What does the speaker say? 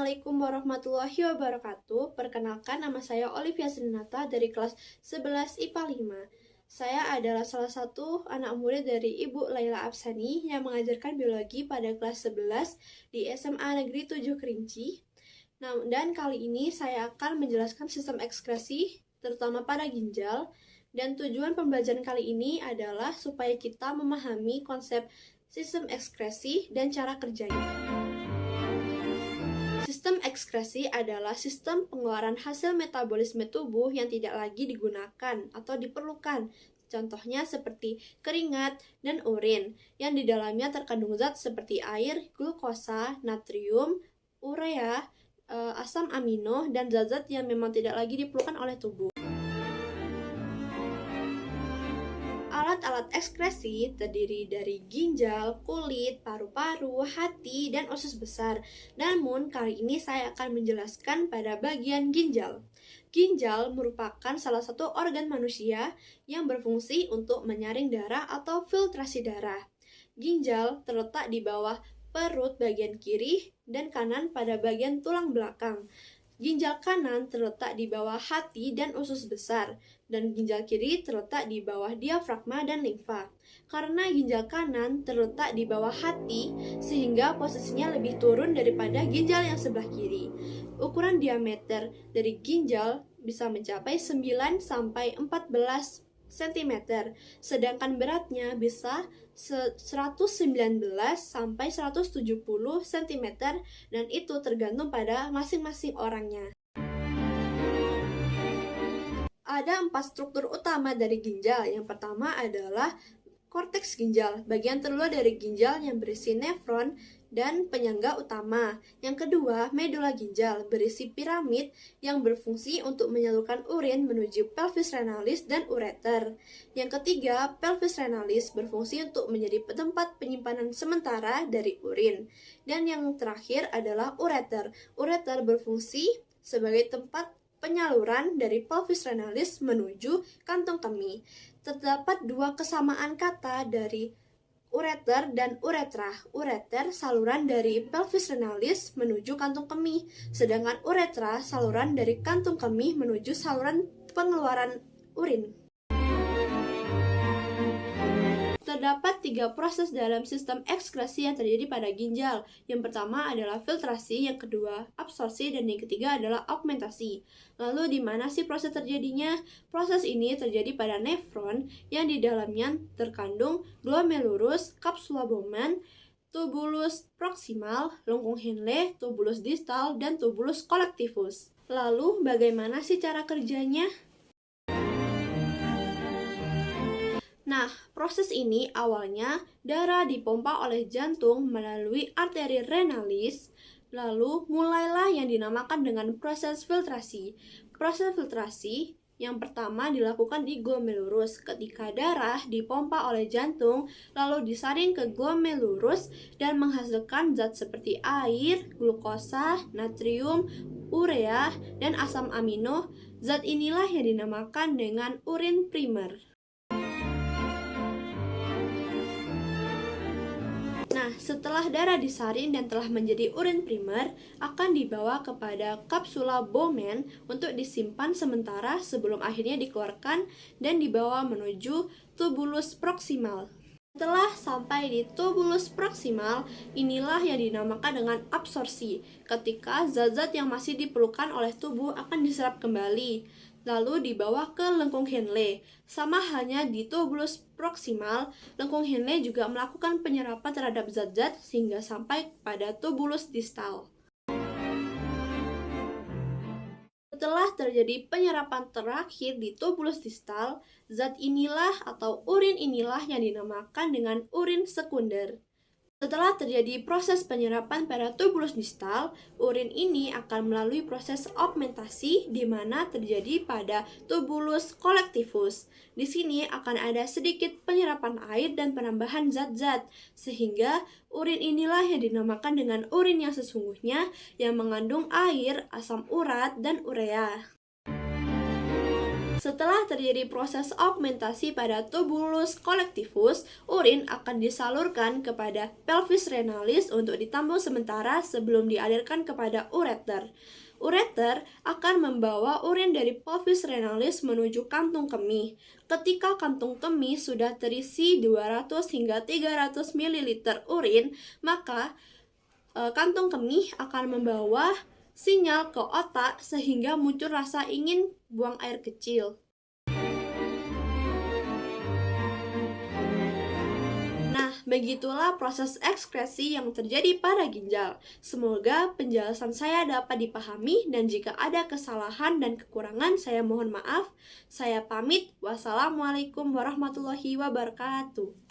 Assalamualaikum warahmatullahi wabarakatuh. Perkenalkan, nama saya Olivia Srinata dari kelas 11 IPA 5. Saya adalah salah satu anak murid dari Ibu Laila Absani yang mengajarkan biologi pada kelas 11 di SMA Negeri 7 Kerinci. Dan kali ini saya akan menjelaskan sistem ekskresi, terutama pada ginjal. Dan tujuan pembelajaran kali ini adalah supaya kita memahami konsep sistem ekskresi dan cara kerjanya. Sistem ekskresi adalah sistem pengeluaran hasil metabolisme tubuh yang tidak lagi digunakan atau diperlukan. Contohnya seperti keringat dan urin, yang di dalamnya terkandung zat seperti air, glukosa, natrium, urea, asam amino, dan zat-zat yang memang tidak lagi diperlukan oleh tubuh. Alat-alat ekskresi terdiri dari ginjal, kulit, paru-paru, hati, dan usus besar. Namun, kali ini saya akan menjelaskan pada bagian ginjal. Ginjal merupakan salah satu organ manusia yang berfungsi untuk menyaring darah atau filtrasi darah. Ginjal terletak di bawah perut bagian kiri dan kanan pada bagian tulang belakang. Ginjal kanan terletak di bawah hati dan usus besar, dan ginjal kiri terletak di bawah diafragma dan limfa. Karena ginjal kanan terletak di bawah hati, sehingga posisinya lebih turun daripada ginjal yang sebelah kiri. Ukuran diameter dari ginjal bisa mencapai 9 sampai 14 cm, sedangkan beratnya bisa 119 sampai 170 cm, dan itu tergantung pada masing-masing orangnya. Ada 4 struktur utama dari ginjal. Yang pertama adalah korteks ginjal, bagian terluar dari ginjal yang berisi nefron dan penyangga utama. Yang kedua, medula ginjal, berisi piramid yang berfungsi untuk menyalurkan urin menuju pelvis renalis dan ureter. Yang ketiga, pelvis renalis berfungsi untuk menjadi tempat penyimpanan sementara dari urin. Dan yang terakhir adalah ureter. Ureter berfungsi sebagai tempat penyaluran dari pelvis renalis menuju kantong kemih. Terdapat 2 kesamaan kata dari ureter dan uretra. Ureter saluran dari pelvis renalis menuju kantung kemih, sedangkan uretra saluran dari kantung kemih menuju saluran pengeluaran urin. Terdapat 3 proses dalam sistem ekskresi yang terjadi pada ginjal. Yang pertama adalah filtrasi, yang kedua absorpsi, dan yang ketiga adalah augmentasi. Lalu di mana sih proses terjadinya? Proses ini terjadi pada nefron yang di dalamnya terkandung glomerulus, capsula Bowman, tubulus proximal, lengkung Henle, tubulus distal, dan tubulus collectivus. Lalu bagaimana sih cara kerjanya? Nah, proses ini awalnya darah dipompa oleh jantung melalui arteri renalis, lalu mulailah yang dinamakan dengan proses filtrasi. Proses filtrasi yang pertama dilakukan di glomerulus ketika darah dipompa oleh jantung lalu disaring ke glomerulus dan menghasilkan zat seperti air, glukosa, natrium, urea, dan asam amino. Zat inilah yang dinamakan dengan urin primer. Nah, setelah darah disaring dan telah menjadi urin primer, akan dibawa kepada kapsula Bowman untuk disimpan sementara sebelum akhirnya dikeluarkan dan dibawa menuju tubulus proximal. Setelah sampai di tubulus proximal, inilah yang dinamakan dengan absorpsi, ketika zat-zat yang masih diperlukan oleh tubuh akan diserap kembali, lalu dibawa ke lengkung Henle. Sama halnya di tubulus proximal, lengkung Henle juga melakukan penyerapan terhadap zat-zat sehingga sampai pada tubulus distal. Setelah terjadi penyerapan terakhir di tubulus distal, zat inilah atau urin inilah yang dinamakan dengan urin sekunder. Setelah terjadi proses penyerapan pada tubulus distal, urin ini akan melalui proses augmentasi di mana terjadi pada tubulus collectivus. Di sini akan ada sedikit penyerapan air dan penambahan zat-zat, sehingga urin inilah yang dinamakan dengan urin yang sesungguhnya yang mengandung air, asam urat, dan urea. Setelah terjadi proses augmentasi pada tubulus collectivus, urin akan disalurkan kepada pelvis renalis untuk ditampung sementara sebelum dialirkan kepada ureter. Ureter akan membawa urin dari pelvis renalis menuju kantung kemih. Ketika kantung kemih sudah terisi 200 hingga 300 ml urin, maka kantung kemih akan membawa sinyal ke otak sehingga muncul rasa ingin buang air kecil. Nah, begitulah proses ekskresi yang terjadi pada ginjal. Semoga penjelasan saya dapat dipahami dan jika ada kesalahan dan kekurangan saya mohon maaf. Saya pamit. Wassalamualaikum warahmatullahi wabarakatuh.